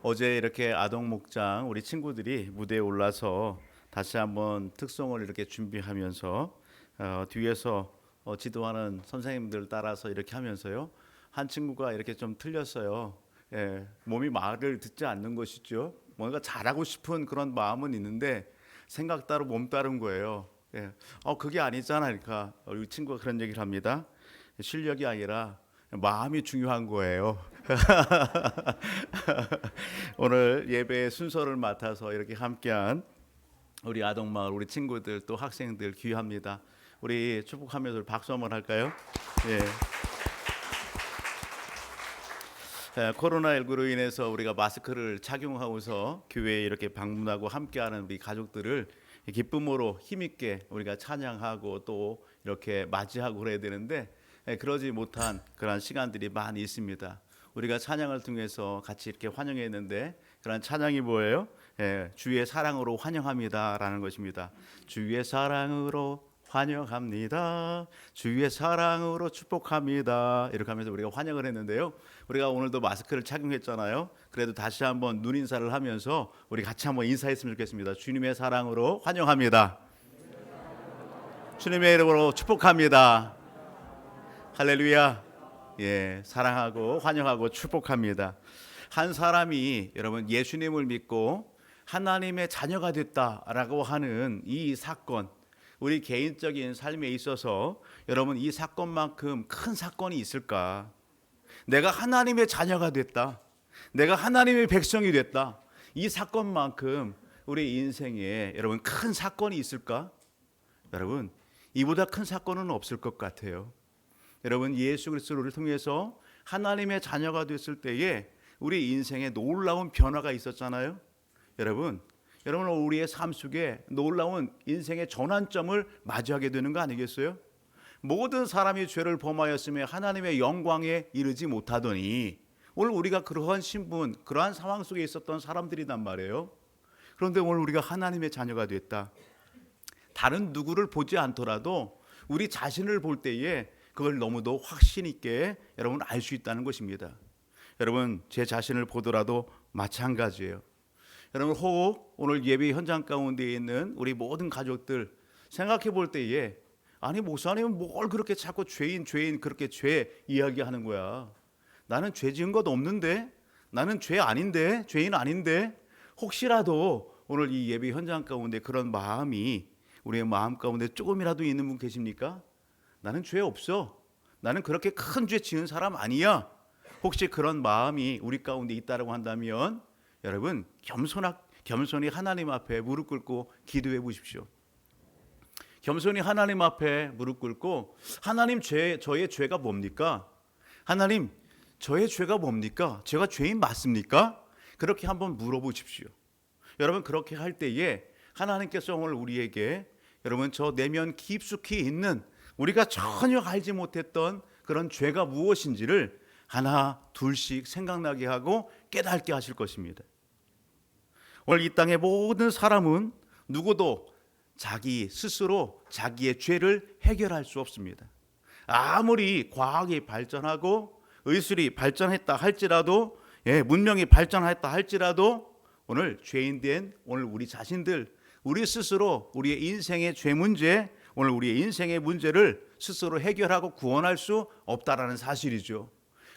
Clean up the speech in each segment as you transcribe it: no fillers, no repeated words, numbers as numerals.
어제 이렇게 아동 목장 우리 친구들이 무대에 올라서 다시 한번 특송을 이렇게 준비하면서 뒤에서 지도하는 선생님들 따라서 이렇게 하면서요. 한 친구가 이렇게 좀 틀렸어요. 예, 몸이 말을 듣지 않는 것이죠. 뭔가 잘하고 싶은 그런 마음은 있는데 생각 따로 몸 따른 거예요. 예, 그게 아니잖아. 그러니까 우리 친구가 그런 얘기를 합니다. 실력이 아니라 마음이 중요한 거예요. 오늘 예배 순서를 맡아서 이렇게 함께한 우리 아동마을 우리 친구들 또 학생들 귀합니다. 우리 축복하면서 박수 한번 할까요? 예. 코로나19로 인해서 우리가 마스크를 착용하고서 교회에 이렇게 방문하고 함께하는 우리 가족들을 기쁨으로 힘있게 우리가 찬양하고 또 이렇게 맞이하고 그래야 되는데 그러지 못한 그런 시간들이 많이 있습니다. 우리가 찬양을 통해서 같이 이렇게 환영했는데 그런 찬양이 뭐예요? 주의 사랑으로 환영합니다라는 것입니다. 주의 사랑으로 환영합니다. 주의 사랑으로 축복합니다. 이렇게 하면서 우리가 환영을 했는데요. 우리가 오늘도 마스크를 착용했잖아요. 그래도 다시 한번 눈 인사를 하면서 우리 같이 한번 인사했으면 좋겠습니다. 주님의 사랑으로 환영합니다. 주님의 이름으로 축복합니다. 할렐루야. 예, 사랑하고 환영하고 축복합니다. 한 사람이 여러분 예수님을 믿고 하나님의 자녀가 됐다라고 하는 이 사건, 우리 개인적인 삶에 있어서 여러분 이 사건만큼 큰 사건이 있을까? 내가 하나님의 자녀가 됐다. 내가 하나님의 백성이 됐다. 이 사건만큼 우리 인생에 여러분 큰 사건이 있을까? 여러분 이보다 큰 사건은 없을 것 같아요. 여러분 예수 그리스도를 통해서 하나님의 자녀가 됐을 때에 우리 인생에 놀라운 변화가 있었잖아요. 여러분 우리의 삶 속에 놀라운 인생의 전환점을 맞이하게 되는 거 아니겠어요? 모든 사람이 죄를 범하였으며 하나님의 영광에 이르지 못하더니 오늘 우리가 그러한 신분, 그러한 상황 속에 있었던 사람들이란 말이에요. 그런데 오늘 우리가 하나님의 자녀가 됐다. 다른 누구를 보지 않더라도 우리 자신을 볼 때에 그걸 너무도 확신 있게 여러분 알 수 있다는 것입니다. 여러분 제 자신을 보더라도 마찬가지예요. 여러분 혹 오늘 예배 현장 가운데 있는 우리 모든 가족들 생각해 볼 때에 아니 목사님은 뭘 그렇게 자꾸 죄인 그렇게 죄 이야기하는 거야. 나는 죄 지은 것 없는데, 나는 죄 아닌데, 죄인 아닌데. 혹시라도 오늘 이 예배 현장 가운데 그런 마음이 우리의 마음 가운데 조금이라도 있는 분 계십니까? 나는 죄 없어. 나는 그렇게 큰 죄 지은 사람 아니야. 혹시 그런 마음이 우리 가운데 있다고 한다면 여러분 겸손히 하나님 앞에 무릎 꿇고 기도해 보십시오. 겸손히 하나님 앞에 무릎 꿇고 하나님 저의 죄가 뭡니까? 하나님 저의 죄가 뭡니까? 제가 죄인 맞습니까? 그렇게 한번 물어보십시오. 여러분 그렇게 할 때에 하나님께서 오늘 우리에게 여러분 저 내면 깊숙이 있는 우리가 전혀 알지 못했던 그런 죄가 무엇인지를 하나 둘씩 생각나게 하고 깨닫게 하실 것입니다. 오늘 이 땅의 모든 사람은 누구도 자기 스스로 자기의 죄를 해결할 수 없습니다. 아무리 과학이 발전하고 의술이 발전했다 할지라도 문명이 발전했다 할지라도 오늘 죄인된 오늘 우리 자신들 우리 스스로 우리의 인생의 죄 문제 오늘 우리의 인생의 문제를 스스로 해결하고 구원할 수 없다라는 사실이죠.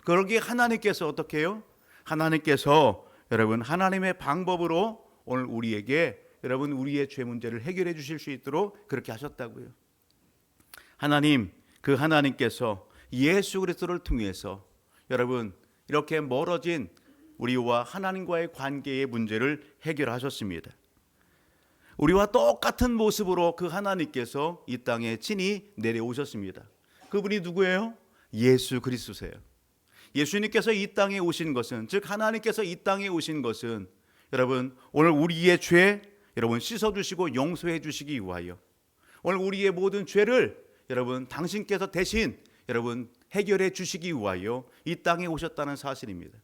그러기에 하나님께서 어떻게 해요? 하나님께서 여러분 하나님의 방법으로 오늘 우리에게 여러분 우리의 죄 문제를 해결해 주실 수 있도록 그렇게 하셨다고요. 하나님 그 하나님께서 예수 그리스도를 통해서 여러분 이렇게 멀어진 우리와 하나님과의 관계의 문제를 해결하셨습니다. 우리와 똑같은 모습으로 그 하나님께서 이 땅에 친히 내려오셨습니다. 그분이 누구예요? 예수 그리스도세요. 예수님께서 이 땅에 오신 것은 즉 하나님께서 이 땅에 오신 것은 여러분 오늘 우리의 죄 여러분 씻어주시고 용서해 주시기 위하여 오늘 우리의 모든 죄를 여러분 당신께서 대신 여러분 해결해 주시기 위하여 이 땅에 오셨다는 사실입니다.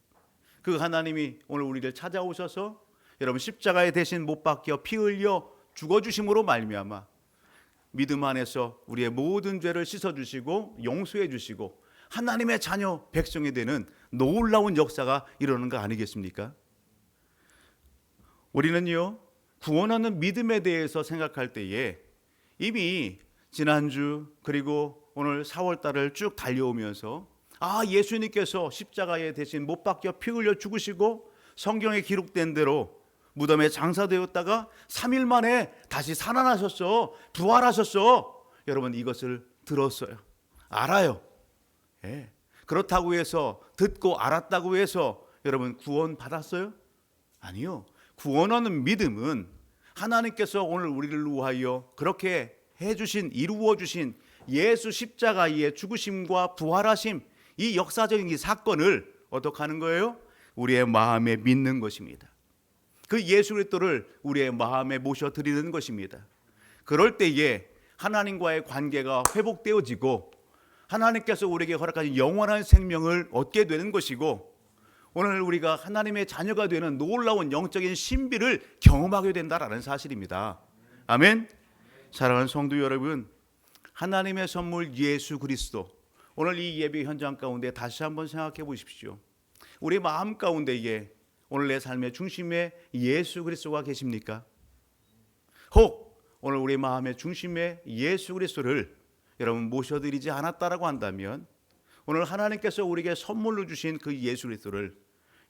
그 하나님이 오늘 우리를 찾아오셔서 여러분 십자가에 대신 못 박혀 피 흘려 죽어주심으로 말미암아 믿음 안에서 우리의 모든 죄를 씻어주시고 용서해 주시고 하나님의 자녀 백성이 되는 놀라운 역사가 일어나는 거 아니겠습니까? 우리는요, 구원하는 믿음에 대해서 생각할 때에 이미 지난주 그리고 오늘 4월 달을 쭉 달려오면서 예수님께서 십자가에 대신 못 박혀 피 흘려 죽으시고 성경에 기록된 대로 무덤에 장사되었다가 3일 만에 다시 살아나셨어, 부활하셨어. 여러분 이것을 들었어요. 알아요. 예. 그렇다고 해서 듣고 알았다고 해서 여러분 구원 받았어요? 아니요. 구원하는 믿음은 하나님께서 오늘 우리를 위하여 그렇게 해주신, 이루어주신 예수 십자가의 죽으심과 부활하심, 이 역사적인 이 사건을 어떻게 하는 거예요? 우리의 마음에 믿는 것입니다. 그 예수 그리스도를 우리의 마음에 모셔드리는 것입니다. 그럴 때에 하나님과의 관계가 회복되어지고 하나님께서 우리에게 허락하신 영원한 생명을 얻게 되는 것이고, 오늘 우리가 하나님의 자녀가 되는 놀라운 영적인 신비를 경험하게 된다라는 사실입니다. 아멘. 사랑하는 성도 여러분, 하나님의 선물 예수 그리스도, 오늘 이 예배 현장 가운데 다시 한번 생각해 보십시오. 우리 마음 가운데에 오늘 내 삶의 중심에 예수 그리스도가 계십니까? 혹 오늘 우리 마음의 중심에 예수 그리스도를 여러분 모셔드리지 않았다라고 한다면, 오늘 하나님께서 우리에게 선물로 주신 그 예수 그리스도를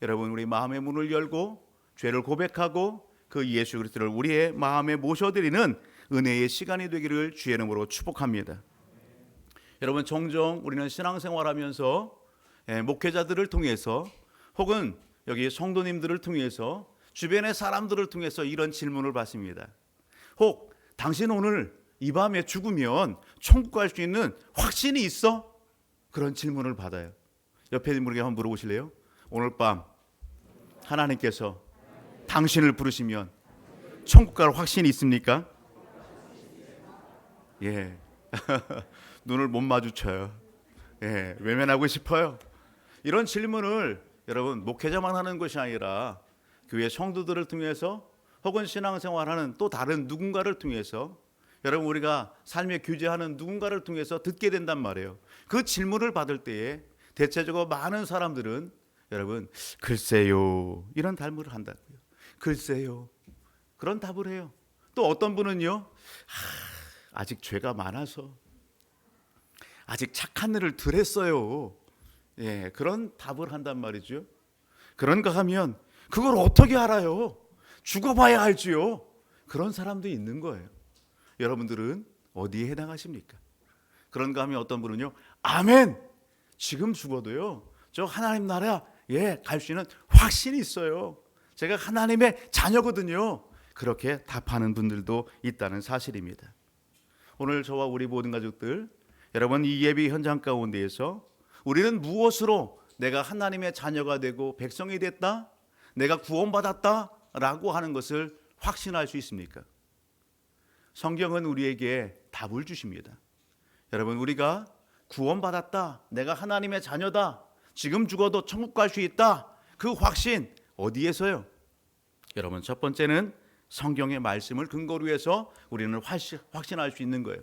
여러분 우리 마음의 문을 열고 죄를 고백하고 그 예수 그리스도를 우리의 마음에 모셔드리는 은혜의 시간이 되기를 주의 이름으로 축복합니다. 여러분 종종 우리는 신앙생활하면서 목회자들을 통해서 혹은 여기 성도님들을 통해서 주변의 사람들을 통해서 이런 질문을 받습니다. 혹 당신 오늘 이 밤에 죽으면 천국 갈 수 있는 확신이 있어? 그런 질문을 받아요. 옆에 있는 분에게 한번 물어보실래요? 오늘 밤 하나님께서 당신을 부르시면 천국 갈 확신이 있습니까? 예. 눈을 못 마주쳐요. 예. 외면하고 싶어요. 이런 질문을 여러분 목회자만 하는 것이 아니라 교회 성도들을 통해서 혹은 신앙생활하는 또 다른 누군가를 통해서 여러분 우리가 삶의 교제하는 누군가를 통해서 듣게 된단 말이에요. 그 질문을 받을 때에 대체적으로 많은 사람들은 여러분 글쎄요 이런 답을 한다고요. 글쎄요 그런 답을 해요. 또 어떤 분은요 아직 죄가 많아서 아직 착한 일을 덜 했어요. 예, 그런 답을 한단 말이죠. 그런가 하면 그걸 어떻게 알아요? 죽어봐야 알지요. 그런 사람도 있는 거예요. 여러분들은 어디에 해당하십니까? 그런가 하면 어떤 분은요 아멘 지금 죽어도요 저 하나님 나라 갈 수 있는 확신이 있어요. 제가 하나님의 자녀거든요. 그렇게 답하는 분들도 있다는 사실입니다. 오늘 저와 우리 모든 가족들 여러분 이 예배 현장 가운데에서 우리는 무엇으로 내가 하나님의 자녀가 되고 백성이 됐다, 내가 구원받았다 라고 하는 것을 확신할 수 있습니까? 성경은 우리에게 답을 주십니다. 여러분 우리가 구원받았다, 내가 하나님의 자녀다, 지금 죽어도 천국 갈 수 있다, 그 확신 어디에서요? 여러분 첫 번째는 성경의 말씀을 근거로 해서 우리는 확신할 수 있는 거예요.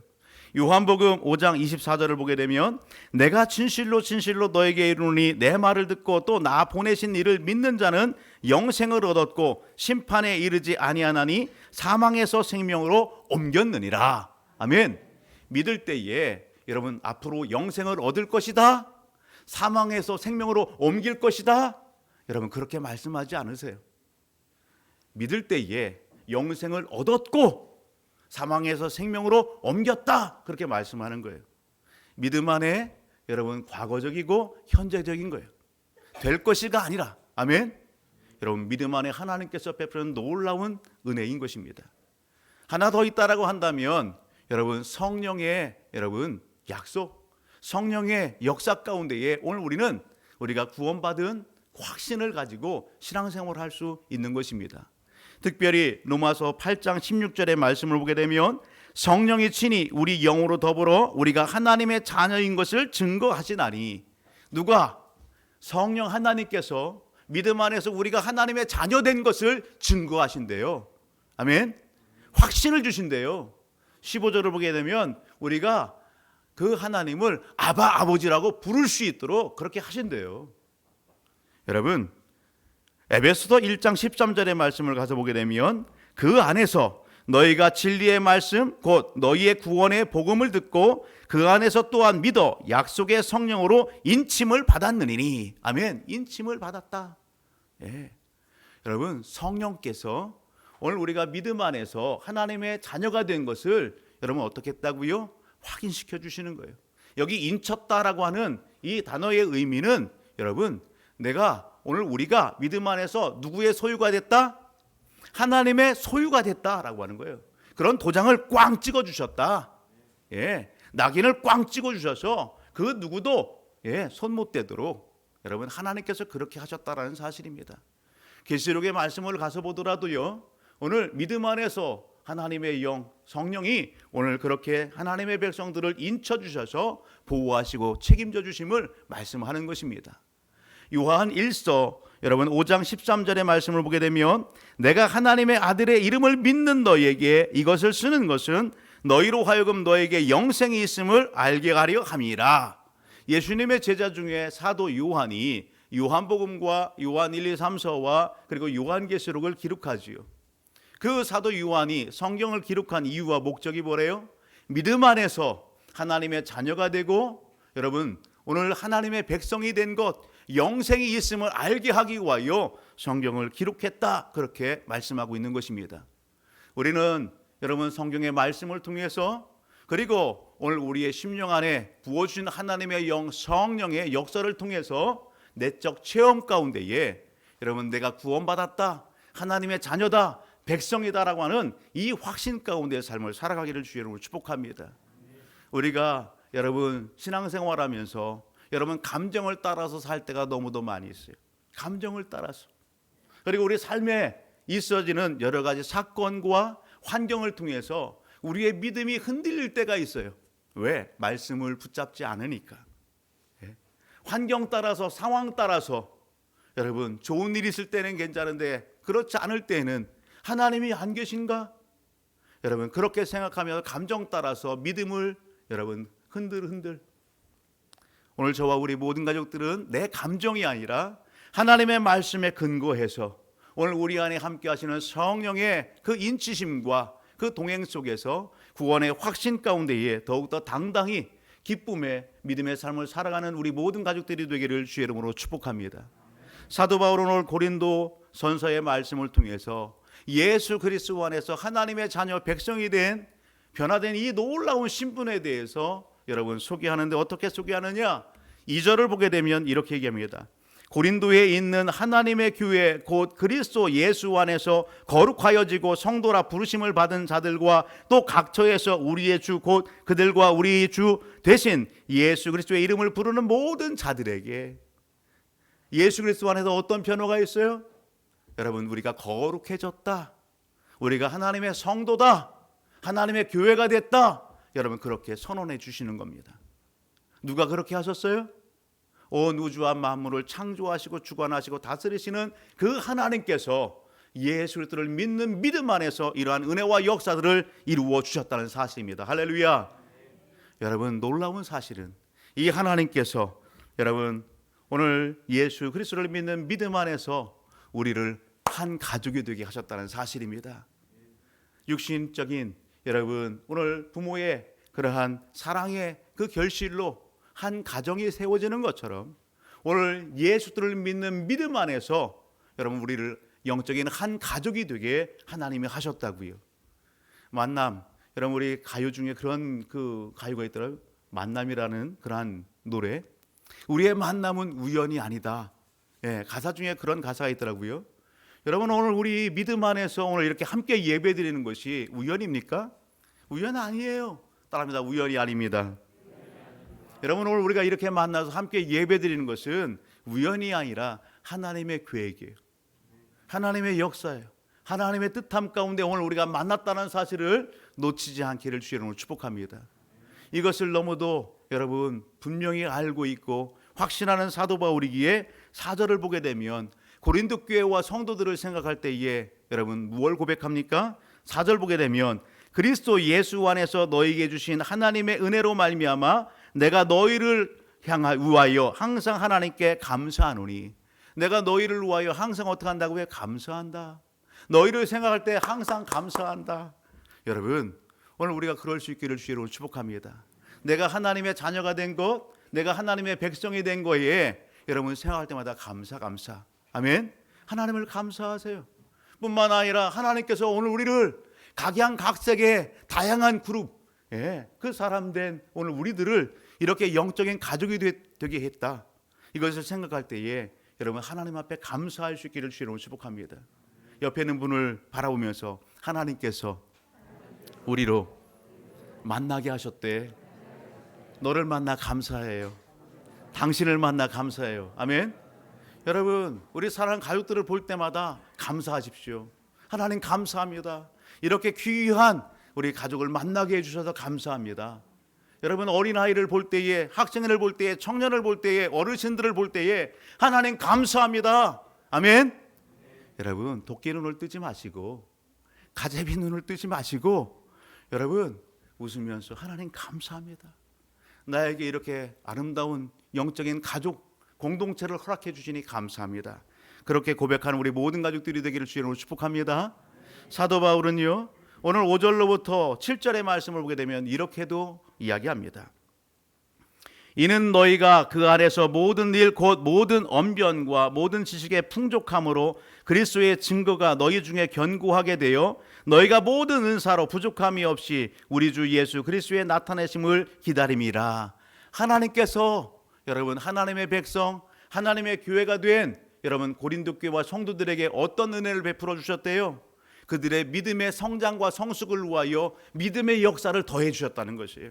요한복음 5장 24절을 보게 되면 내가 진실로 진실로 너에게 이르노니 내 말을 듣고 또 나 보내신 이를 믿는 자는 영생을 얻었고 심판에 이르지 아니하나니 사망에서 생명으로 옮겼느니라. 아멘. 믿을 때에 여러분 앞으로 영생을 얻을 것이다, 사망에서 생명으로 옮길 것이다, 여러분 그렇게 말씀하지 않으세요. 믿을 때에 영생을 얻었고 사망에서 생명으로 옮겼다 그렇게 말씀하는 거예요. 믿음 안에 여러분 과거적이고 현재적인 거예요. 될 것이가 아니라, 아멘. 여러분 믿음 안에 하나님께서 베푸는 놀라운 은혜인 것입니다. 하나 더 있다라고 한다면 여러분 성령의 여러분 약속, 성령의 역사 가운데에 오늘 우리는 우리가 구원받은 확신을 가지고 신앙생활을 할 수 있는 것입니다. 특별히 로마서 8장 16절의 말씀을 보게 되면 성령이 친히 우리 영으로 더불어 우리가 하나님의 자녀인 것을 증거하시나니, 누가? 성령 하나님께서 믿음 안에서 우리가 하나님의 자녀된 것을 증거하신대요. 아멘. 확신을 주신대요. 15절을 보게 되면 우리가 그 하나님을 아바 아버지라고 부를 수 있도록 그렇게 하신대요. 여러분 에베소서 1장 13절의 말씀을 가서 보게 되면 그 안에서 너희가 진리의 말씀 곧 너희의 구원의 복음을 듣고 그 안에서 또한 믿어 약속의 성령으로 인침을 받았느니니. 아멘. 인침을 받았다. 예. 여러분 성령께서 오늘 우리가 믿음 안에서 하나님의 자녀가 된 것을 여러분 어떻게 했다고요? 확인시켜 주시는 거예요. 여기 인쳤다라고 하는 이 단어의 의미는 여러분 내가 오늘 우리가 믿음 안에서 누구의 소유가 됐다? 하나님의 소유가 됐다라고 하는 거예요. 그런 도장을 꽝 찍어 주셨다. 예, 낙인을 꽝 찍어 주셔서 그 누구도 손 못 대도록 여러분 하나님께서 그렇게 하셨다라는 사실입니다. 계시록의 말씀을 가서 보더라도요, 오늘 믿음 안에서 하나님의 영 성령이 오늘 그렇게 하나님의 백성들을 인쳐 주셔서 보호하시고 책임져 주심을 말씀하는 것입니다. 요한 1서 여러분 5장 13절의 말씀을 보게 되면 내가 하나님의 아들의 이름을 믿는 너희에게 이것을 쓰는 것은 너희로 하여금 너에게 영생이 있음을 알게 하려 함이라. 예수님의 제자 중에 사도 요한이 요한복음과 요한 1, 2, 3서와 그리고 요한계시록을 기록하지요. 그 사도 요한이 성경을 기록한 이유와 목적이 뭐래요? 믿음 안에서 하나님의 자녀가 되고 여러분 오늘 하나님의 백성이 된 것 영생이 있음을 알게 하기 위하여 성경을 기록했다, 그렇게 말씀하고 있는 것입니다. 우리는 여러분 성경의 말씀을 통해서 그리고 오늘 우리의 심령 안에 부어주신 하나님의 영 성령의 역사를 통해서 내적 체험 가운데에 여러분 내가 구원받았다, 하나님의 자녀다, 백성이다라고 하는 이 확신 가운데의 삶을 살아가기를 주의 이름으로 축복합니다. 우리가 여러분 신앙생활하면서 여러분 감정을 따라서 살 때가 너무도 많이 있어요. 감정을 따라서. 그리고 우리 삶에 있어지는 여러 가지 사건과 환경을 통해서 우리의 믿음이 흔들릴 때가 있어요. 왜? 말씀을 붙잡지 않으니까. 환경 따라서 상황 따라서 여러분 좋은 일 있을 때는 괜찮은데 그렇지 않을 때는 하나님이 안 계신가? 여러분 그렇게 생각하며 감정 따라서 믿음을 여러분 흔들 오늘 저와 우리 모든 가족들은 내 감정이 아니라 하나님의 말씀에 근거해서 오늘 우리 안에 함께 하시는 성령의 그 인치심과 그 동행 속에서 구원의 확신 가운데에 더욱더 당당히 기쁨의 믿음의 삶을 살아가는 우리 모든 가족들이 되기를 주의 이름으로 축복합니다. 사도 바울은 오늘 고린도 전서의 말씀을 통해서 예수 그리스도 안에서 하나님의 자녀 백성이 된 변화된 이 놀라운 신분에 대해서 여러분 소개하는데 어떻게 소개하느냐? 2절을 보게 되면 이렇게 얘기합니다. 고린도에 있는 하나님의 교회 곧 그리스도 예수 안에서 거룩하여지고 성도라 부르심을 받은 자들과 또 각처에서 우리의 주 곧 그들과 우리 주 대신 예수 그리스도의 이름을 부르는 모든 자들에게 예수 그리스도 안에서 어떤 변화가 있어요? 여러분 우리가 거룩해졌다, 우리가 하나님의 성도다, 하나님의 교회가 됐다, 여러분 그렇게 선언해 주시는 겁니다. 누가 그렇게 하셨어요? 온 우주와 만물을 창조하시고 주관하시고 다스리시는 그 하나님께서 예수 그리스도를 믿는 믿음 안에서 이러한 은혜와 역사들을 이루어 주셨다는 사실입니다. 할렐루야. 여러분 놀라운 사실은 이 하나님께서 여러분 오늘 예수 그리스도를 믿는 믿음 안에서 우리를 한 가족이 되게 하셨다는 사실입니다. 육신적인 여러분 오늘 부모의 그러한 사랑의 그 결실로 한 가정이 세워지는 것처럼 오늘 예수를 믿는 믿음 안에서 여러분 우리를 영적인 한 가족이 되게 하나님이 하셨다고요. 만남, 여러분 우리 가요 중에 그런 그 가요가 있더라고요. 만남이라는 그러한 노래. 우리의 만남은 우연이 아니다. 가사 중에 그런 가사가 있더라고요. 여러분 오늘 우리 믿음 안에서 오늘 이렇게 함께 예배드리는 것이 우연입니까? 우연 아니에요. 따라합니다. 우연이 아닙니다. 여러분 오늘 우리가 이렇게 만나서 함께 예배드리는 것은 우연이 아니라 하나님의 계획이에요. 하나님의 역사예요. 하나님의 뜻함 가운데 오늘 우리가 만났다는 사실을 놓치지 않기를 주의 이름으로 축복합니다. 이것을 너무도 여러분 분명히 알고 있고 확신하는 사도 바울이기에 4절을 보게 되면 고린도 교회와 성도들을 생각할 때에 여러분 무엇을 고백합니까? 4절 보게 되면 그리스도 예수 안에서 너희에게 주신 하나님의 은혜로 말미암아 내가 너희를 위하여 항상 하나님께 감사하노니. 내가 너희를 위하여 항상 어떻게 한다고요? 감사한다. 너희를 생각할 때 항상 감사한다. 여러분, 오늘 우리가 그럴 수 있기를 주로 축복합니다. 내가 하나님의 자녀가 된 것, 내가 하나님의 백성이 된 거에 여러분 생각할 때마다 감사. 아멘. 하나님을 감사하세요. 뿐만 아니라 하나님께서 오늘 우리를 각양각색의 다양한 그룹, 그 사람 된 오늘 우리들을 이렇게 영적인 가족이 되게 했다. 이것을 생각할 때에 여러분 하나님 앞에 감사할 수 있기를 주로 축복합니다. 옆에 있는 분을 바라보면서 하나님께서 우리로 만나게 하셨대. 너를 만나 감사해요. 당신을 만나 감사해요. 아멘. 여러분, 우리 사랑하는 가족들을 볼 때마다 감사하십시오. 하나님 감사합니다. 이렇게 귀한 우리 가족을 만나게 해주셔서 감사합니다. 여러분, 어린아이를 볼 때에, 학생을 볼 때에, 청년을 볼 때에, 어르신들을 볼 때에 하나님 감사합니다. 아멘. 여러분, 도끼 눈을 뜨지 마시고 가재비 눈을 뜨지 마시고 여러분 웃으면서 하나님 감사합니다. 나에게 이렇게 아름다운 영적인 가족 공동체를 허락해 주시니 감사합니다. 그렇게 고백하는 우리 모든 가족들이 되기를 주님으로 축복합니다. 사도 바울은요, 오늘 5절로부터 7절의 말씀을 보게 되면 이렇게도 이야기합니다. 이는 너희가 그 안에서 모든 일 곧 모든 언변과 모든 지식의 풍족함으로 그리스도의 증거가 너희 중에 견고하게 되어 너희가 모든 은사로 부족함이 없이 우리 주 예수 그리스도의 나타내심을 기다림이라. 하나님께서 여러분 하나님의 백성, 하나님의 교회가 된 여러분 고린도 교회와 성도들에게 어떤 은혜를 베풀어 주셨대요? 그들의 믿음의 성장과 성숙을 위하여 믿음의 역사를 더해 주셨다는 것이에요.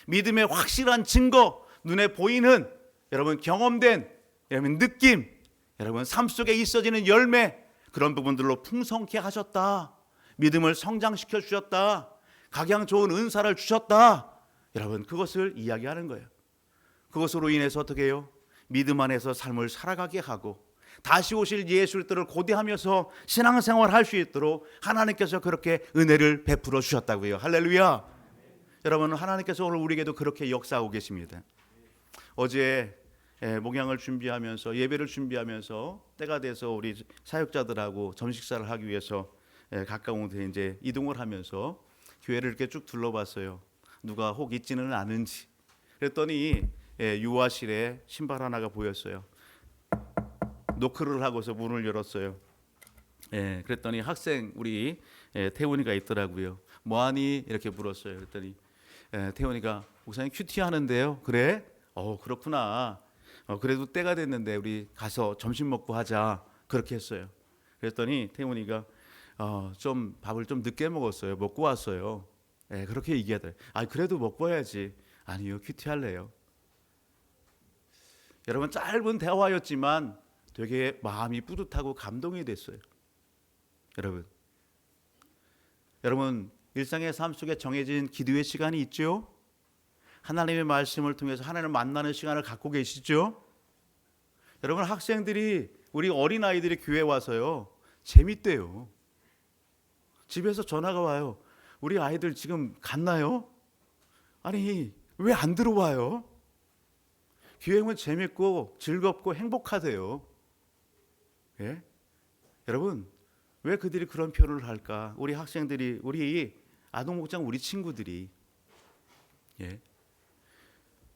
믿음의 확실한 증거, 눈에 보이는 여러분 경험된 여러분 느낌, 여러분 삶 속에 있어지는 열매, 그런 부분들로 풍성케 하셨다. 믿음을 성장시켜 주셨다. 각양 좋은 은사를 주셨다. 여러분 그것을 이야기하는 거예요. 그것으로 인해서 어떻게 해요? 믿음 안에서 삶을 살아가게 하고 다시 오실 예수 그리스도를 고대하면서 신앙생활 할 수 있도록 하나님께서 그렇게 은혜를 베풀어 주셨다고요. 할렐루야. 여러분 하나님께서 오늘 우리에게도 그렇게 역사하고 계십니다. 어제 목양을 준비하면서 예배를 준비하면서 때가 돼서 우리 사역자들하고 점식사를 하기 위해서 가까운 데 이제 이동을 하면서 교회를 이렇게 쭉 둘러봤어요. 누가 혹 있지는 않은지. 그랬더니 유아실에 신발 하나가 보였어요. 노크를 하고서 문을 열었어요. 그랬더니 학생 우리 태훈이가 있더라고요. 뭐하니? 이렇게 물었어요. 그랬더니 태훈이가 목사님 큐티 하는데요. 그래? 그렇구나. 그래도 때가 됐는데 우리 가서 점심 먹고 하자. 그렇게 했어요. 그랬더니 태훈이가 좀 밥을 좀 늦게 먹었어요. 먹고 왔어요. 그렇게 얘기하더라고요. 그래도 먹고 와야지. 아니요, 큐티 할래요. 여러분 짧은 대화였지만 되게 마음이 뿌듯하고 감동이 됐어요. 여러분 일상의 삶 속에 정해진 기도의 시간이 있죠. 하나님의 말씀을 통해서 하나님을 만나는 시간을 갖고 계시죠. 여러분 학생들이 우리 어린아이들이 교회 와서요 재밌대요. 집에서 전화가 와요. 우리 아이들 지금 갔나요? 아니 왜 안 들어와요? 교회 오면 재밌고 즐겁고 행복하대요. 여러분 왜 그들이 그런 표현을 할까? 우리 학생들이, 우리 아동목장 우리 친구들이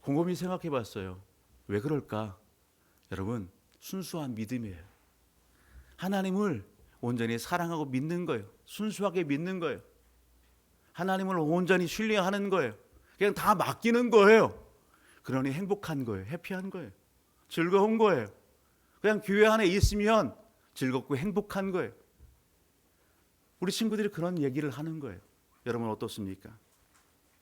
곰곰이 생각해 봤어요. 왜 그럴까? 여러분 순수한 믿음이에요. 하나님을 온전히 사랑하고 믿는 거예요. 순수하게 믿는 거예요. 하나님을 온전히 신뢰하는 거예요. 그냥 다 맡기는 거예요. 그러니 행복한 거예요. 해피한 거예요. 즐거운 거예요. 그냥 교회 안에 있으면 즐겁고 행복한 거예요. 우리 친구들이 그런 얘기를 하는 거예요. 여러분 어떻습니까?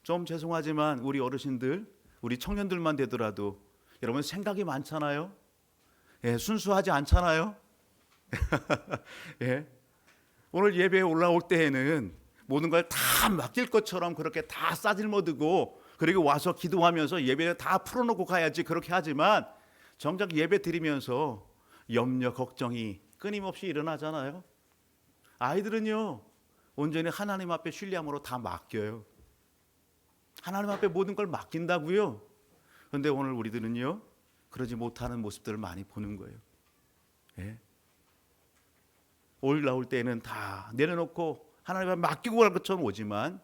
좀 죄송하지만 우리 어르신들, 우리 청년들만 되더라도 여러분 생각이 많잖아요. 순수하지 않잖아요. 오늘 예배에 올라올 때에는 모든 걸 다 맡길 것처럼 그렇게 다 싸질머드고 그리고 와서 기도하면서 예배를 다 풀어놓고 가야지 그렇게 하지만 정작 예배 드리면서 염려, 걱정이 끊임없이 일어나잖아요. 아이들은요 온전히 하나님 앞에 신뢰함으로 다 맡겨요. 하나님 앞에 모든 걸 맡긴다고요. 그런데 오늘 우리들은요 그러지 못하는 모습들을 많이 보는 거예요. 예. 올라올 때는 다 내려놓고 하나님 앞에 맡기고 갈 것처럼 오지만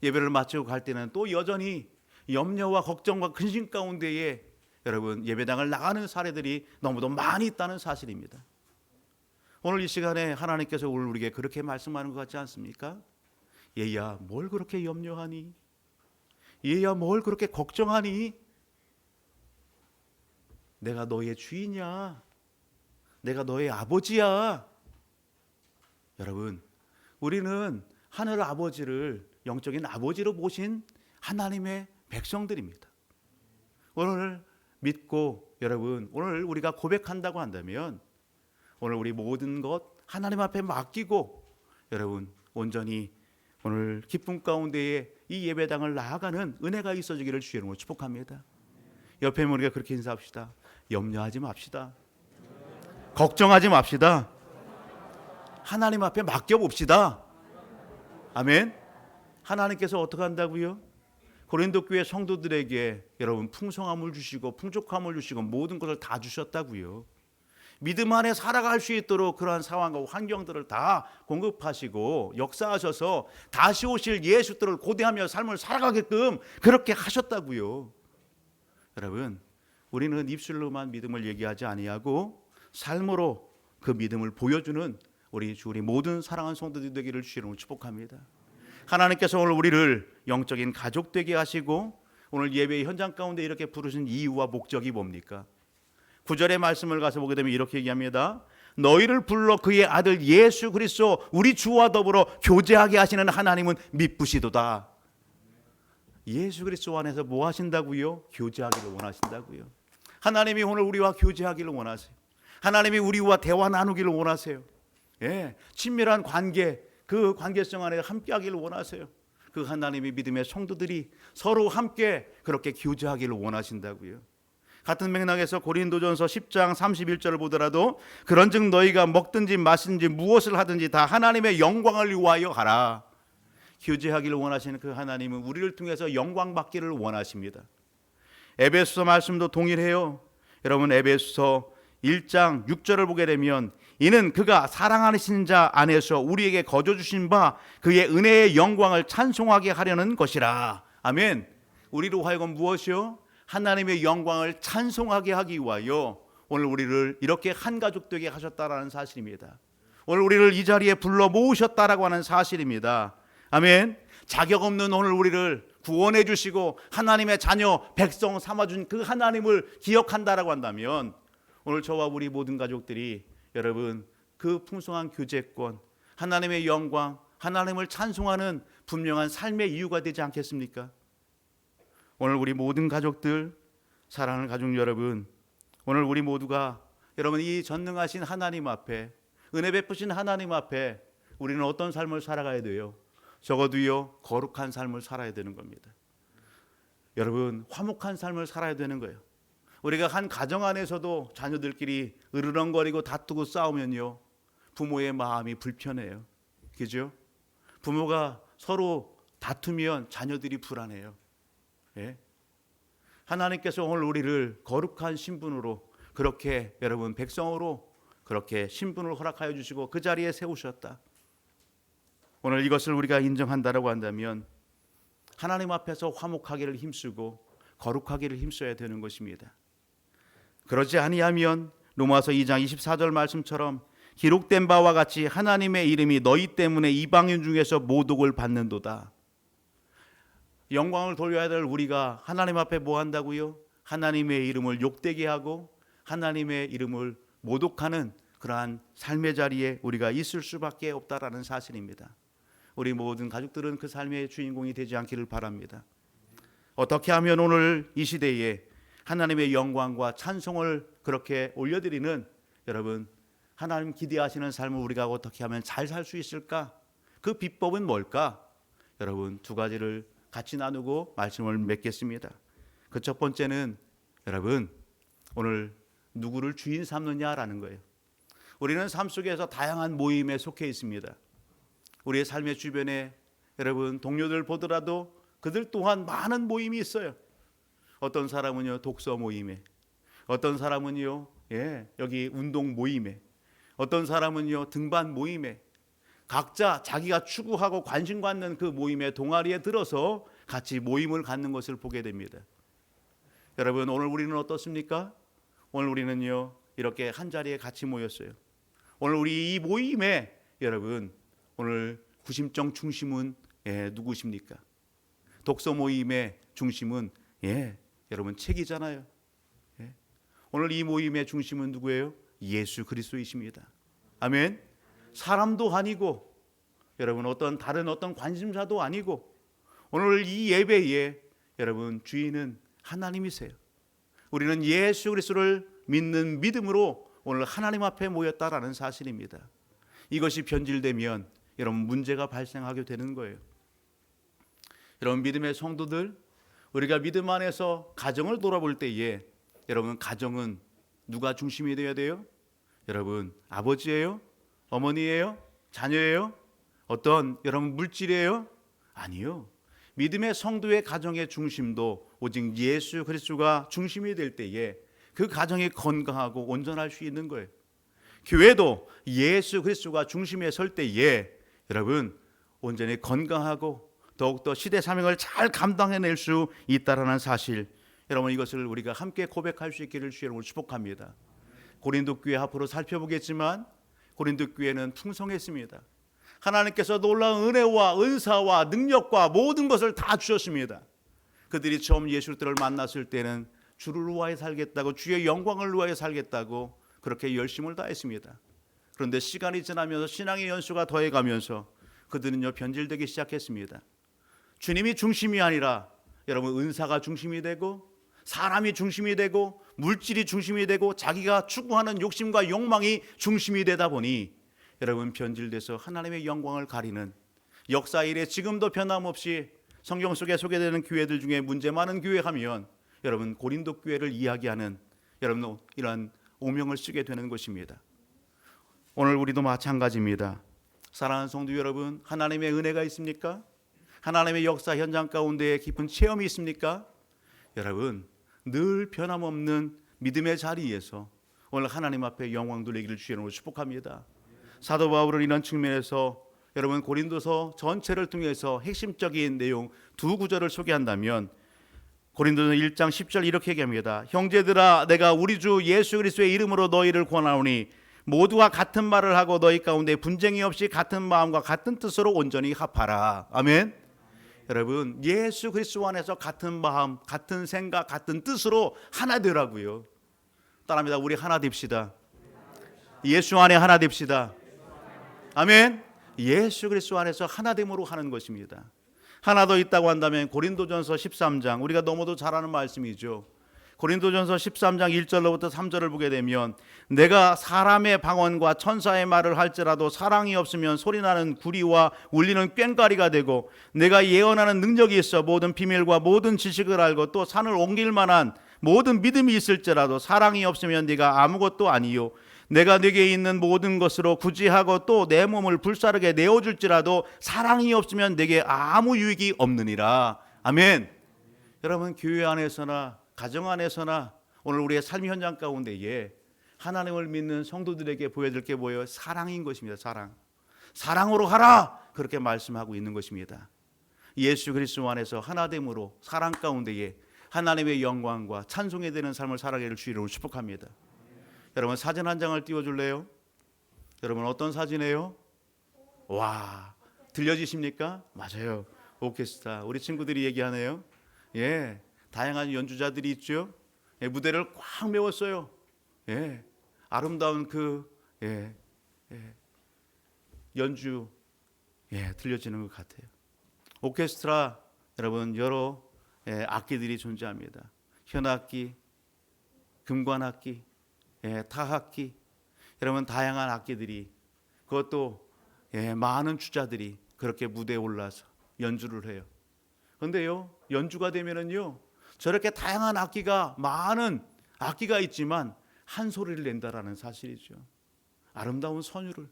예배를 마치고 갈 때는 또 여전히 염려와 걱정과 근심 가운데에 여러분 예배당을 나가는 사례들이 너무도 많이 있다는 사실입니다. 오늘 이 시간에 하나님께서 오늘 우리에게 그렇게 말씀하는 것 같지 않습니까? 얘야 뭘 그렇게 염려하니? 얘야 뭘 그렇게 걱정하니? 내가 너의 주인이야. 내가 너의 아버지야. 여러분, 우리는 하늘 아버지를 영적인 아버지로 모신 하나님의 백성들입니다. 오늘 믿고 여러분, 오늘 우리가 고백한다고 한다면 오늘 우리 모든 것 하나님 앞에 맡기고 여러분 온전히 오늘 기쁨 가운데에 이 예배당을 나아가는 은혜가 있어지기를 주의 이름으로 축복합니다. 옆에 우리가 그렇게 인사합시다. 염려하지 맙시다. 걱정하지 맙시다. 하나님 앞에 맡겨봅시다. 아멘. 하나님께서 어떻게 한다고요? 고린도 교회 성도들에게 여러분 풍성함을 주시고 풍족함을 주시고 모든 것을 다 주셨다고요. 믿음 안에 살아갈 수 있도록 그러한 상황과 환경들을 다 공급하시고 역사하셔서 다시 오실 예수들을 고대하며 삶을 살아가게끔 그렇게 하셨다고요. 여러분, 우리는 입술로만 믿음을 얘기하지 아니하고 삶으로 그 믿음을 보여주는 우리 모든 사랑하는 성도들 되기를 주시는 축복합니다. 하나님께서 오늘 우리를 영적인 가족 되게 하시고 오늘 예배의 현장 가운데 이렇게 부르신 이유와 목적이 뭡니까? 9절의 말씀을 가서 보게 되면 이렇게 얘기합니다. 너희를 불러 그의 아들 예수 그리스도 우리 주와 더불어 교제하게 하시는 하나님은 미쁘시도다. 예수 그리스도 안에서 뭐 하신다고요? 교제하기를 원하신다고요. 하나님이 오늘 우리와 교제하기를 원하세요. 하나님이 우리와 대화 나누기를 원하세요. 예, 친밀한 관계, 그 관계성 안에 함께 하기를 원하세요. 그 하나님의 믿음의 성도들이 서로 함께 그렇게 교제하기를 원하신다고요. 같은 맥락에서 고린도전서 10장 31절을 보더라도 그런즉 너희가 먹든지 마시든지 무엇을 하든지 다 하나님의 영광을 위하여 하라. 교제하기를 원하시는 그 하나님은 우리를 통해서 영광 받기를 원하십니다. 에베소서 말씀도 동일해요. 여러분 에베소서 1장 6절을 보게 되면 이는 그가 사랑하시는 자 안에서 우리에게 거저 주신 바 그의 은혜의 영광을 찬송하게 하려는 것이라. 아멘. 우리로 하여금 무엇이요? 하나님의 영광을 찬송하게 하기 위하여 오늘 우리를 이렇게 한 가족 되게 하셨다라는 사실입니다. 오늘 우리를 이 자리에 불러 모으셨다라고 하는 사실입니다. 아멘. 자격 없는 오늘 우리를 구원해 주시고 하나님의 자녀 백성 삼아준 그 하나님을 기억한다라고 한다면 오늘 저와 우리 모든 가족들이 여러분 그 풍성한 교제권, 하나님의 영광, 하나님을 찬송하는 분명한 삶의 이유가 되지 않겠습니까? 오늘 우리 모든 가족들, 사랑하는 가족 여러분, 오늘 우리 모두가 여러분 이 전능하신 하나님 앞에, 은혜 베푸신 하나님 앞에 우리는 어떤 삶을 살아가야 돼요? 적어도요 거룩한 삶을 살아야 되는 겁니다. 여러분 화목한 삶을 살아야 되는 거예요. 우리가 한 가정 안에서도 자녀들끼리 으르렁거리고 다투고 싸우면요 부모의 마음이 불편해요. 그죠? 부모가 서로 다투면 자녀들이 불안해요. 예? 하나님께서 오늘 우리를 거룩한 신분으로 그렇게 여러분 백성으로 그렇게 신분을 허락하여 주시고 그 자리에 세우셨다. 오늘 이것을 우리가 인정한다라고 한다면 하나님 앞에서 화목하기를 힘쓰고 거룩하기를 힘써야 되는 것입니다. 그러지 아니하면 로마서 2장 24절 말씀처럼 기록된 바와 같이 하나님의 이름이 너희 때문에 이방인 중에서 모독을 받는도다. 영광을 돌려야 될 우리가 하나님 앞에 뭐 한다고요? 하나님의 이름을 욕되게 하고 하나님의 이름을 모독하는 그러한 삶의 자리에 우리가 있을 수밖에 없다라는 사실입니다. 우리 모든 가족들은 그 삶의 주인공이 되지 않기를 바랍니다. 어떻게 하면 오늘 이 시대에 하나님의 영광과 찬송을 그렇게 올려드리는 여러분 하나님 기대하시는 삶을 우리가 어떻게 하면 잘 살 수 있을까? 그 비법은 뭘까? 여러분 두 가지를 같이 나누고 말씀을 맺겠습니다. 그 첫 번째는 여러분 오늘 누구를 주인 삼느냐라는 거예요. 우리는 삶 속에서 다양한 모임에 속해 있습니다. 우리의 삶의 주변에 여러분 동료들 보더라도 그들 또한 많은 모임이 있어요. 어떤 사람은요 독서 모임에, 어떤 사람은요 여기 운동 모임에, 어떤 사람은요 등반 모임에, 각자 자기가 추구하고 관심 갖는 그 모임의 동아리에 들어서 같이 모임을 갖는 것을 보게 됩니다. 여러분, 오늘 우리는 어떻습니까? 오늘 우리는요 이렇게 한 자리에 같이 모였어요. 오늘 우리 이 모임에 여러분, 오늘 구심점 중심은 누구십니까? 독서 모임의 중심은 여러분 책이잖아요. 오늘 이 모임의 중심은 누구예요? 예수 그리스도이십니다. 아멘. 사람도 아니고 여러분 다른 어떤 관심사도 아니고, 오늘 이 예배에 여러분 주인은 하나님이세요. 우리는 예수 그리스도를 믿는 믿음으로 오늘 하나님 앞에 모였다라는 사실입니다. 이것이 변질되면 여러분 문제가 발생하게 되는 거예요. 여러분, 믿음의 성도들, 우리가 믿음 안에서 가정을 돌아볼 때에 여러분, 가정은 누가 중심이 되어야 돼요? 여러분, 아버지예요? 어머니예요? 자녀예요? 어떤 여러분 물질이에요? 아니요. 믿음의 성도의 가정의 중심도 오직 예수 그리스도가 중심이 될 때에 그 가정이 건강하고 온전할 수 있는 거예요. 교회도 예수 그리스도가 중심에 설 때에 여러분 온전히 건강하고 더욱더 시대 사명을 잘 감당해낼 수 있다라는 사실, 여러분 이것을 우리가 함께 고백할 수 있기를 주의 이름으로 축복합니다. 고린도 교회 앞으로 살펴보겠지만 고린도 교회는 풍성했습니다. 하나님께서 놀라운 은혜와 은사와 능력과 모든 것을 다 주셨습니다. 그들이 처음 예수를 만났을 때는 주를 위하여 살겠다고, 주의 영광을 위하여 살겠다고 그렇게 열심을 다했습니다. 그런데 시간이 지나면서 신앙의 연수가 더해가면서 그들은요 변질되기 시작했습니다. 주님이 중심이 아니라 여러분 은사가 중심이 되고, 사람이 중심이 되고, 물질이 중심이 되고, 자기가 추구하는 욕심과 욕망이 중심이 되다 보니 여러분 변질돼서 하나님의 영광을 가리는, 역사 이래 지금도 변함없이 성경 속에 소개되는 교회들 중에 문제 많은 교회 하면 여러분 고린도 교회를 이야기하는 여러분 이러한 오명을 쓰게 되는 것입니다. 오늘 우리도 마찬가지입니다. 사랑하는 성도 여러분, 하나님의 은혜가 있습니까? 하나님의 역사 현장 가운데 깊은 체험이 있습니까? 여러분, 늘 변함없는 믿음의 자리에서 오늘 하나님 앞에 영광 돌리기를 주의 이름으로 축복합니다. 사도 바울은 이런 측면에서 여러분 고린도서 전체를 통해서 핵심적인 내용 두 구절을 소개한다면, 고린도서 1장 10절 이렇게 얘기합니다. 형제들아, 내가 우리 주 예수 그리스도의 이름으로 너희를 권하오니 모두가 같은 말을 하고 너희 가운데 분쟁이 없이 같은 마음과 같은 뜻으로 온전히 합하라. 아멘. 여러분, 예수 그리스도 안에서 같은 마음, 같은 생각, 같은 뜻으로 하나 되라고요. 따라합니다. 우리 하나 됩시다. 예수 안에 하나 됩시다. 아멘. 예수 그리스도 안에서 하나됨으로 하는 것입니다. 하나 더 있다고 한다면 고린도전서 13장, 우리가 너무도 잘 아는 말씀이죠. 고린도전서 13장 1절로부터 3절을 보게 되면, 내가 사람의 방언과 천사의 말을 할지라도 사랑이 없으면 소리나는 구리와 울리는 꽹과리가 되고, 내가 예언하는 능력이 있어 모든 비밀과 모든 지식을 알고 또 산을 옮길 만한 모든 믿음이 있을지라도 사랑이 없으면 네가 아무것도 아니요, 내가 네게 있는 모든 것으로 구제하고 또 내 몸을 불사르게 내어줄지라도 사랑이 없으면 네게 아무 유익이 없느니라. 아멘. 여러분, 교회 안에서나 가정 안에서나 오늘 우리의 삶 현장 가운데에 하나님을 믿는 성도들에게 보여줄 게 뭐예요? 사랑인 것입니다. 사랑으로 하라, 그렇게 말씀하고 있는 것입니다. 예수 그리스도 안에서 하나됨으로 사랑 가운데에 하나님의 영광과 찬송이 되는 삶을 살아가기를 주의로 축복합니다. 여러분, 사진 한 장을 띄워줄래요? 여러분, 어떤 사진이에요? 와, 들려지십니까? 맞아요. 오케스트라, 우리 친구들이 얘기하네요. 다양한 연주자들이 있죠. 무대를 꽉 메웠어요. 아름다운 그 연주 들려지는 것 같아요. 오케스트라, 여러분 여러 악기들이 존재합니다. 현악기, 금관악기, 타악기, 여러분 다양한 악기들이, 그것도 많은 주자들이 그렇게 무대에 올라서 연주를 해요. 그런데요, 연주가 되면은요, 저렇게 다양한 악기가, 많은 악기가 있지만 한 소리를 낸다라는 사실이죠. 아름다운 선율을.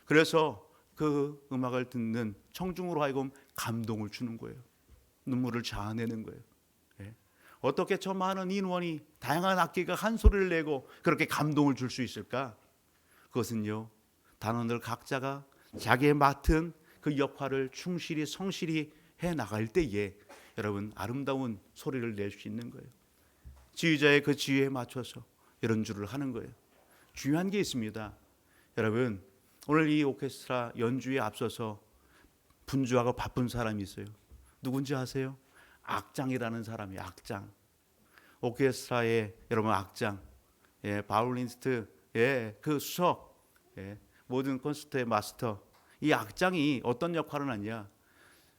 그래서 그 음악을 듣는 청중으로 하여금 감동을 주는 거예요. 눈물을 자아내는 거예요. 어떻게 저 많은 인원이 다양한 악기가 한 소리를 내고 그렇게 감동을 줄 수 있을까? 그것은요, 단원들 각자가 자기의 맡은 그 역할을 충실히 성실히 해 나갈 때에 여러분 아름다운 소리를 낼 수 있는 거예요. 지휘자의 그 지휘에 맞춰서 연주를 하는 거예요. 중요한 게 있습니다. 여러분, 오늘 이 오케스트라 연주에 앞서서 분주하고 바쁜 사람이 있어요. 누군지 아세요? 악장이라는 사람이에요. 악장. 오케스트라의 여러분 악장, 바이올리니스트, 그 수석, 모든 콘서트의 마스터. 이 악장이 어떤 역할을 하냐?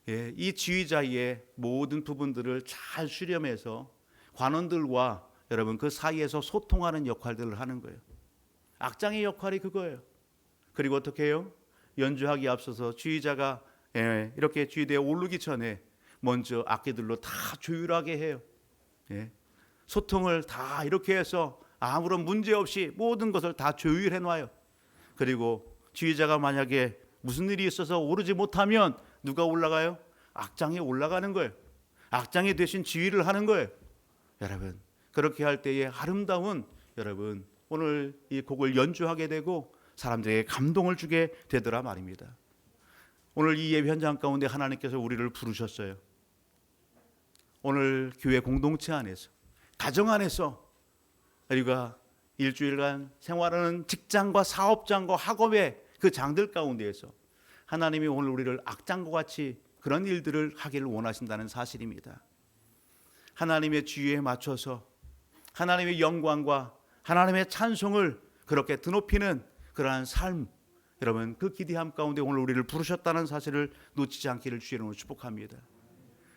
이 지휘자의 모든 부분들을 잘 수렴해서 관원들과 여러분 그 사이에서 소통하는 역할들을 하는 거예요. 악장의 역할이 그거예요. 그리고 어떻게 해요? 연주하기 앞서서 지휘자가 이렇게 지휘대에 오르기 전에 먼저 악기들로 다 조율하게 해요. 소통을 다 이렇게 해서 아무런 문제 없이 모든 것을 다 조율해 놔요. 그리고 지휘자가 만약에 무슨 일이 있어서 오르지 못하면 누가 올라가요? 악장이 올라가는 거예요. 악장이 대신 지휘를 하는 거예요. 여러분, 그렇게 할 때에 아름다운 여러분 오늘 이 곡을 연주하게 되고 사람들에게 감동을 주게 되더라 말입니다. 오늘 이 예배 현장 가운데 하나님께서 우리를 부르셨어요. 오늘 교회 공동체 안에서, 가정 안에서, 우리가 일주일간 생활하는 직장과 사업장과 학업의 그 장들 가운데에서 하나님이 오늘 우리를 악장과 같이 그런 일들을 하기를 원하신다는 사실입니다. 하나님의 지위에 맞춰서 하나님의 영광과 하나님의 찬송을 그렇게 드높이는 그러한 삶, 여러분 그 기대함 가운데 오늘 우리를 부르셨다는 사실을 놓치지 않기를 주의 이름으로 축복합니다.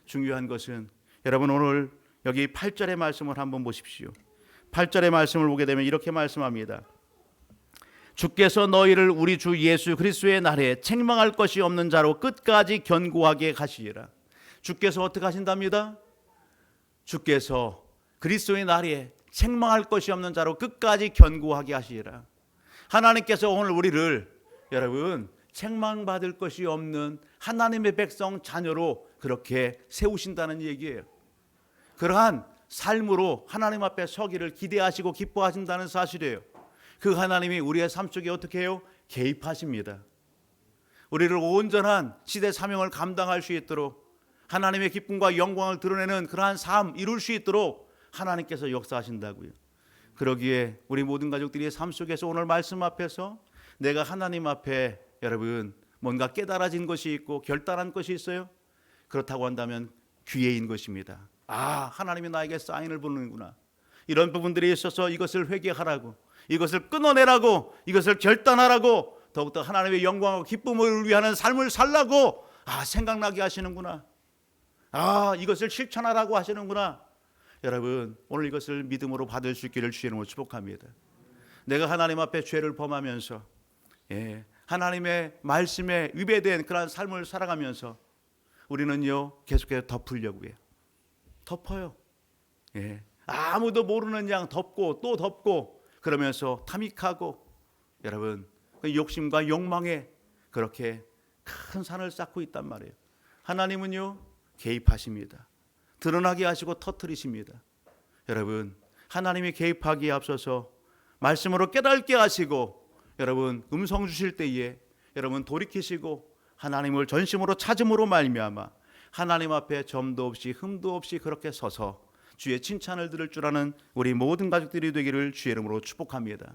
중요한 것은 여러분 오늘 여기 8절의 말씀을 한번 보십시오. 8절의 말씀을 보게 되면 이렇게 말씀합니다. 주께서 너희를 우리 주 예수 그리스도의 날에 책망할 것이 없는 자로 끝까지 견고하게 하시리라. 주께서 어떻게 하신답니다? 주께서 그리스도의 날에 책망할 것이 없는 자로 끝까지 견고하게 하시리라. 하나님께서 오늘 우리를 여러분 책망받을 것이 없는 하나님의 백성 자녀로 그렇게 세우신다는 얘기예요. 그러한 삶으로 하나님 앞에 서기를 기대하시고 기뻐하신다는 사실이에요. 그 하나님이 우리의 삶 속에 어떻게 해요? 개입하십니다. 우리를 온전한 시대 사명을 감당할 수 있도록 하나님의 기쁨과 영광을 드러내는 그러한 삶 이룰 수 있도록 하나님께서 역사하신다고요. 그러기에 우리 모든 가족들이 삶 속에서 오늘 말씀 앞에서 내가 하나님 앞에 여러분 뭔가 깨달아진 것이 있고 결단한 것이 있어요? 그렇다고 한다면 기회인 것입니다. 하나님이 나에게 사인을 보내는구나. 이런 부분들이 있어서 이것을 회개하라고, 이것을 끊어내라고, 이것을 결단하라고, 더욱더 하나님의 영광과 기쁨을 위하는 삶을 살라고 생각나게 하시는구나. 이것을 실천하라고 하시는구나. 여러분 오늘 이것을 믿음으로 받을 수 있기를 주의 이름으로 축복합니다. 내가 하나님 앞에 죄를 범하면서 하나님의 말씀에 위배된 그런 삶을 살아가면서 우리는요 계속해서 덮으려고 해요. 덮어요. 아무도 모르는 양 덮고 또 덮고 그러면서 탐닉하고 여러분 그 욕심과 욕망에 그렇게 큰 산을 쌓고 있단 말이에요. 하나님은요 개입하십니다. 드러나게 하시고 터뜨리십니다. 여러분 하나님이 개입하기에 앞서서 말씀으로 깨닫게 하시고 여러분 음성 주실 때에 여러분 돌이키시고 하나님을 전심으로 찾음으로 말미암아 하나님 앞에 점도 없이 흠도 없이 그렇게 서서 주의 칭찬을 들을 줄 아는 우리 모든 가족들이 되기를 주의 이름으로 축복합니다.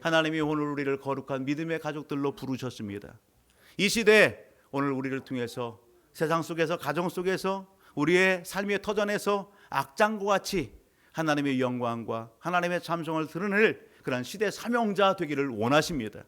하나님이 오늘 우리를 거룩한 믿음의 가족들로 부르셨습니다. 이 시대 오늘 우리를 통해서 세상 속에서 가정 속에서 우리의 삶의 터전에서 악장과 같이 하나님의 영광과 하나님의 참성을 드러낼 그런 시대 사명자 되기를 원하십니다.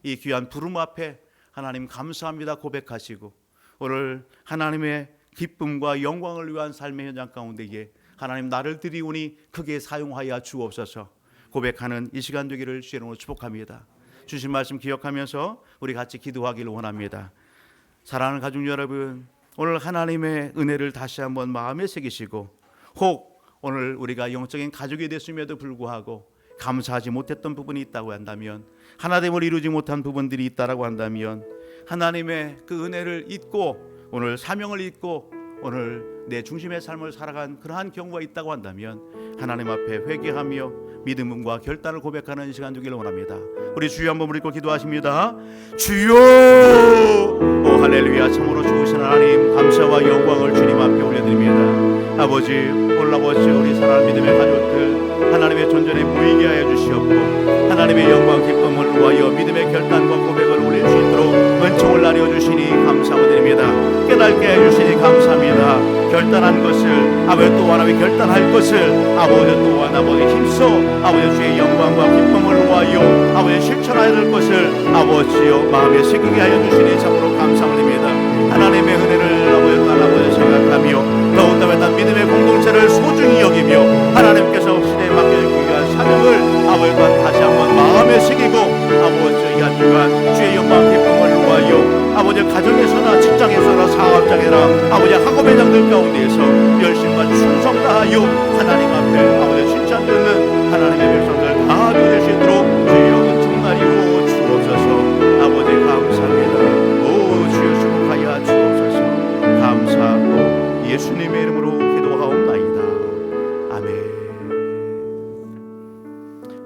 이 귀한 부름 앞에 하나님 감사합니다 고백하시고 오늘 하나님의 기쁨과 영광을 위한 삶의 현장 가운데에 하나님 나를 드리오니 크게 사용하여 주옵소서 고백하는 이 시간 되기를 주의 이름으로 축복합니다. 주신 말씀 기억하면서 우리 같이 기도하기를 원합니다. 사랑하는 가족 여러분, 오늘 하나님의 은혜를 다시 한번 마음에 새기시고 혹 오늘 우리가 영적인 가족이 됐음에도 불구하고 감사하지 못했던 부분이 있다고 한다면, 하나됨을 이루지 못한 부분들이 있다고 한다면 하나님의 그 은혜를 잊고 오늘 사명을 잊고 오늘 내 중심의 삶을 살아간 그러한 경우가 있다고 한다면 하나님 앞에 회개하며 믿음과 결단을 고백하는 시간 되기를 원합니다. 우리 주여 한번 부르고 기도하십니다. 주여! 오 할렐루야. 참으로 좋으신 하나님, 감사와 영광을 주님 앞에 올려드립니다. 아버지, 오늘 아버지 우리 사랑하는 믿음의 가족들 하나님의 존전에 보이게 하여 주시옵고 하나님의 영광 기쁨을 위하여 믿음의 결단과 고백을 올릴 수 있도록 은총을 나뉘어 주시니 감사를 드립니다. 깨닫게 해주시니 감사합니다. 결단한 것을 아버지 또 하나님 결단할 것을 아버지 또한 아버지 힘써 아버지 주의 영광과 기쁨을 위하여 아버지 실천해야 될 것을 아버지여 마음에 새기게 하여 주시니 참으로 감사드립니다. 하나님의 은혜를 아버지 또 아버지 생각하며 더욱더 믿음의 공동체를 소중히 여기며 하나님께서 시대에 맡겨주기 위한 사명을 아버지 또한 다시 한번 마음에 새기고 아버지 이 한 주간 주의 영광 기쁨을 위하여 아버지 가정에서나 직장에서나 사업장에나 아버지 학업회장들 가운데에서 열심과 충성 다하여 하나님 앞에 아버지 칭찬 듣는 하나님의 백성들 다 되실 수 있도록 주여 은총 나리고 주옵소서. 아버지 감사합니다. 오 주여 축복하여 주옵소서. 감사하고 예수님의 이름으로 기도하옵나이다. 아멘.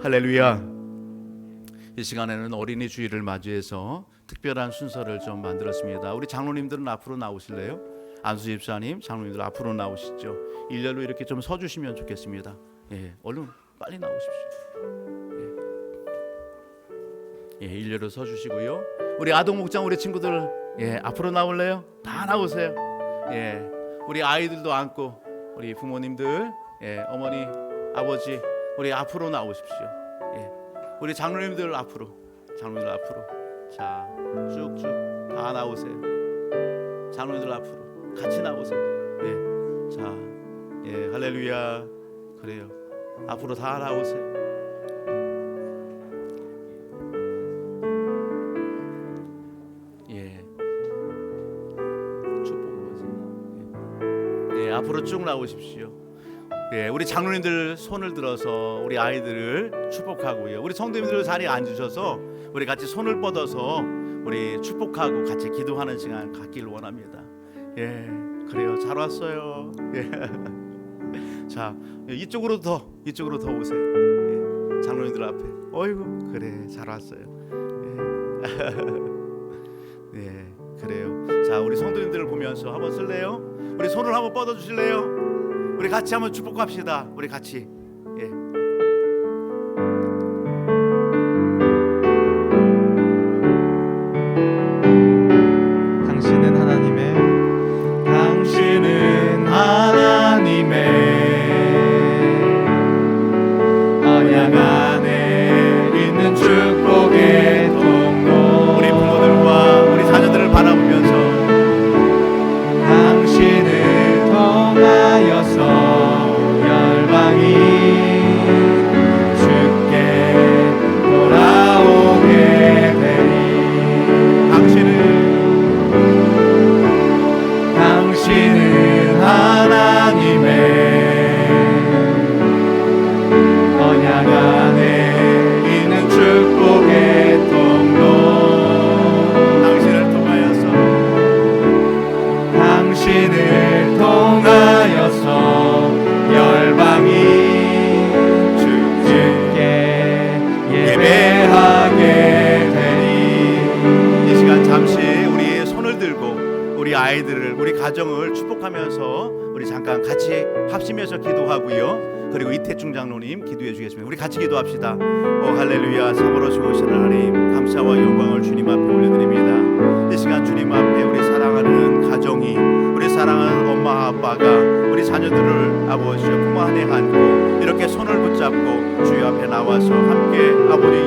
할렐루야. 이 시간에는 어린이 주일을 맞이해서 특별한 순서를 좀 만들었습니다. 우리 장로님들은 앞으로 나오실래요? 안수 집사님, 장로님들 앞으로 나오시죠. 일렬로 이렇게 좀 서주시면 좋겠습니다. 예, 얼른 빨리 나오십시오. 예, 일렬로 서주시고요. 우리 아동 목장 우리 친구들 예, 앞으로 나올래요? 다 나오세요. 예, 우리 아이들도 안고 우리 부모님들, 예, 어머니, 아버지 우리 앞으로 나오십시오. 예, 우리 장로님들 앞으로, 장로님들 앞으로. 자, 쭉쭉 다 나오세요. 장로님들 앞으로 같이 나오세요. 예, 자, 예, 할렐루야. 그래요. 앞으로 다 나오세요. 예, 축복을 하세요. 예, 앞으로 쭉 나오십시오. 예, 우리 장로님들 손을 들어서 우리 아이들을 축복하고요. 우리 성도님들 자리에 앉으셔서 우리 같이 손을 뻗어서 우리 축복하고 같이 기도하는 시간 갖기를 원합니다. 예, 그래요. 잘 왔어요. 예. 자, 이쪽으로 더 오세요. 예, 장로님들 앞에. 어이구, 그래, 잘 왔어요. 예. 예, 그래요. 자, 우리 성도님들을 보면서 한번 쓸래요? 우리 손을 한번 뻗어 주실래요? 우리 같이 한번 축복합시다. 우리 같이. 예. 당신은 하나님의 언약 안에 있는 축복의 통로. 우리 부모들과 우리 자녀들을 바라보면서 당신을 통하여서 열방이 주께 돌아오게 되리. 당신은 하나님의 언약 안에 있는 축복의 통로. 당신을 통하여서 열방이 주께 예배하게 되리. 이 시간 잠시 우리 손을 들고 우리 아이들을, 우리 가정을 축복하면서 우리 잠깐 같이 합심해서 기도하고요. 그리고 이태충 장로님 기도해 주겠습니다. 우리 같이 기도합시다. 오 할렐루야. 참으로 좋으신 하나님, 감사와 영광을 주님 앞에 올려드립니다. 이 시간 주님 앞에 우리 사랑하는 가정이, 우리 사랑하는 엄마 아빠가 우리 자녀들을 아버지 품 안에 안고 이렇게 손을 붙잡고 주여 앞에 나와서 함께 아버지